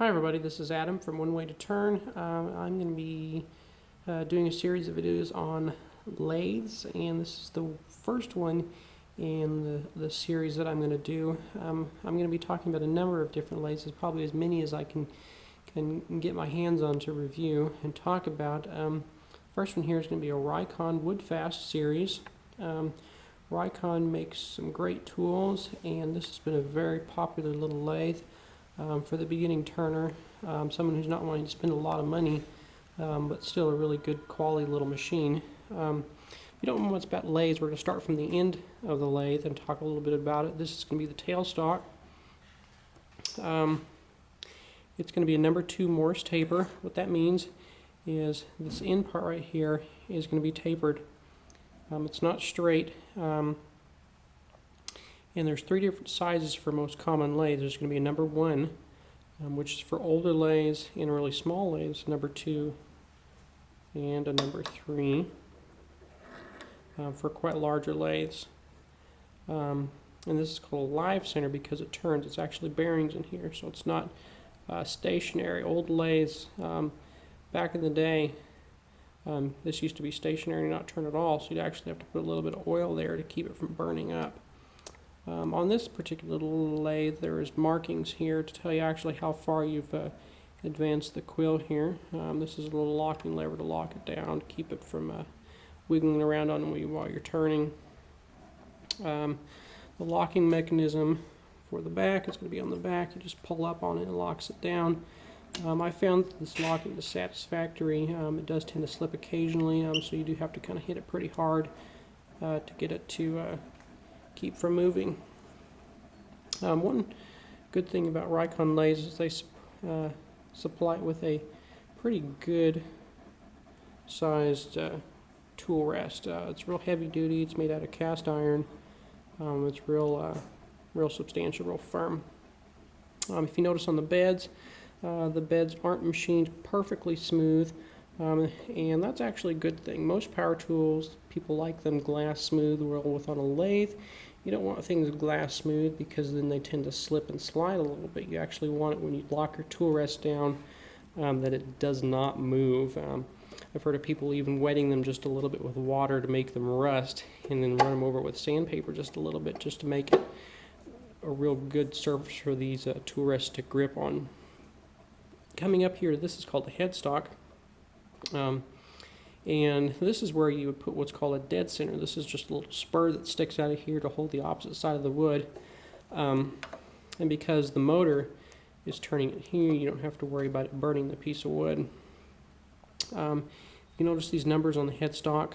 Hi everybody, this is Adam from One Way to Turn. I'm going to be doing a series of videos on lathes, and this is the first one in the series that I'm going to do. I'm going to be talking about a number of different lathes, probably as many as I can get my hands on to review and talk about. First one here is going to be a Rikon Woodfast series. Rikon makes some great tools, and this has been a very popular little lathe. For the beginning turner, someone who's not wanting to spend a lot of money, but still a really good quality little machine. If you don't know much about lathes, we're going to start from the end of the lathe and talk a little bit about it. This is going to be the tailstock. It's going to be a number 2 Morse taper. What that means is this end part right here is going to be tapered. It's not straight. And there's 3 different sizes for most common lathes. There's going to be a number 1, which is for older lathes, and really small lathes, number 2, and a number 3 for quite larger lathes. And this is called a live center because it turns. It's actually bearings in here, so it's not stationary. Old lathes, back in the day, this used to be stationary and not turn at all, so you'd actually have to put a little bit of oil there to keep it from burning up. On this particular lathe, there is markings here to tell you actually how far you've advanced the quill here. This is a little locking lever to lock it down to keep it from wiggling around on you while you're turning. The locking mechanism for the back is going to be on the back. You just pull up on it and it locks it down. I found this locking is satisfactory. It does tend to slip occasionally, so you do have to kind of hit it pretty hard to get it to keep from moving. One good thing about Rikon lathes is they supply it with a pretty good sized tool rest. It's real heavy duty. It's made out of cast iron. It's real substantial, real firm. If you notice on the beds aren't machined perfectly smooth, and that's actually a good thing. Most power tools, people like them glass smooth, whereas with on a lathe, you don't want things glass smooth because then they tend to slip and slide a little bit. You actually want it when you lock your tool rest down that it does not move. I've heard of people even wetting them just a little bit with water to make them rust, and then run them over with sandpaper just a little bit just to make it a real good surface for these tool rests to grip on. Coming up here, this is called the headstock. And this is where you would put what's called a dead center. This is just a little spur that sticks out of here to hold the opposite side of the wood. And because the motor is turning it here, you don't have to worry about it burning the piece of wood. You notice these numbers on the headstock.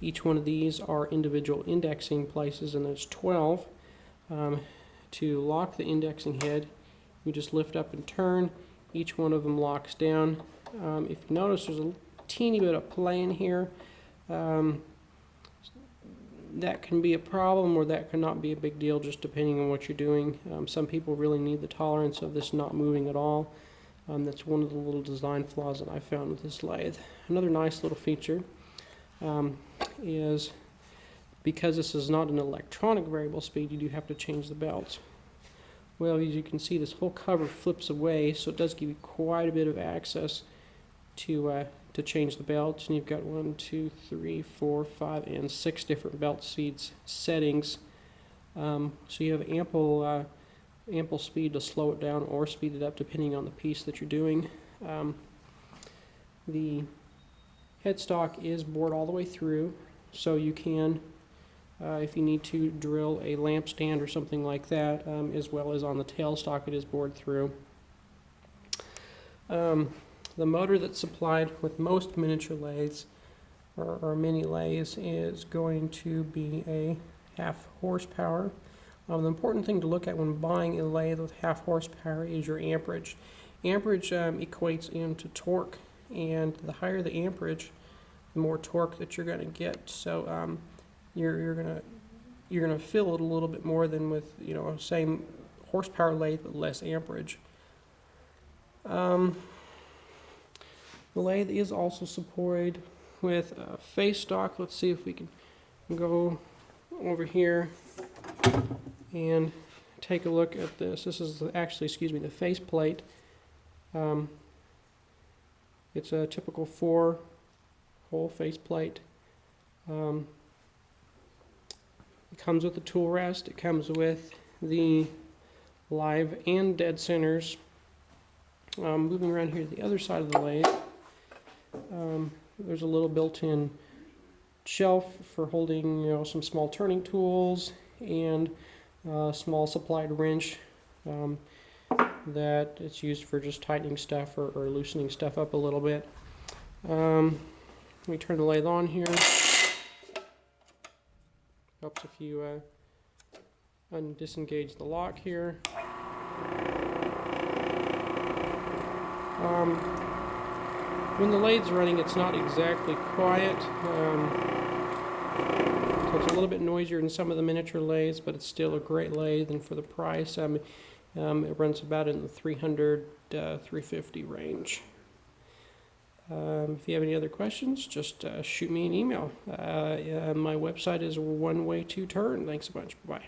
Each one of these are individual indexing places, and there's 12. To lock the indexing head, you just lift up and turn. Each one of them locks down. If you notice, there's a teeny bit of play in here. That can be a problem, or that can not be a big deal, just depending on what you're doing. Some people really need the tolerance of this not moving at all. That's one of the little design flaws that I found with this lathe. Another nice little feature is because this is not an electronic variable speed, you do have to change the belts. Well, as you can see, this whole cover flips away, so it does give you quite a bit of access to change the belts. And you've got 1, 2, 3, 4, 5, and 6 different belt speeds settings. So you have ample speed to slow it down or speed it up depending on the piece that you're doing. The headstock is bored all the way through, so you can, if you need to, drill a lamp stand or something like that, as well as on the tailstock it is bored through. The motor that's supplied with most miniature lathes or mini lathes is going to be a 1/2 horsepower. The important thing to look at when buying a lathe with 1/2 horsepower is your amperage. Amperage equates into torque, and the higher the amperage, the more torque that you're going to get. So you're gonna feel it a little bit more than with same horsepower lathe but less amperage. The lathe is also supported with a face stock. Let's see if we can go over here and take a look at this. This is actually, excuse me, the face plate. It's a typical 4-hole face plate. It comes with the tool rest. It comes with the live and dead centers. Moving around here to the other side of the lathe, there's a little built-in shelf for holding, some small turning tools and a small supplied wrench that it's used for just tightening stuff or loosening stuff up a little bit. Let me turn the lathe on here. Helps if you disengage the lock here. When the lathe's running, it's not exactly quiet. So it's a little bit noisier than some of the miniature lathes, but it's still a great lathe, and for the price, it runs about in the $300, $350 range. If you have any other questions, just shoot me an email. My website is One Way to Turn. Thanks a bunch. Bye-bye.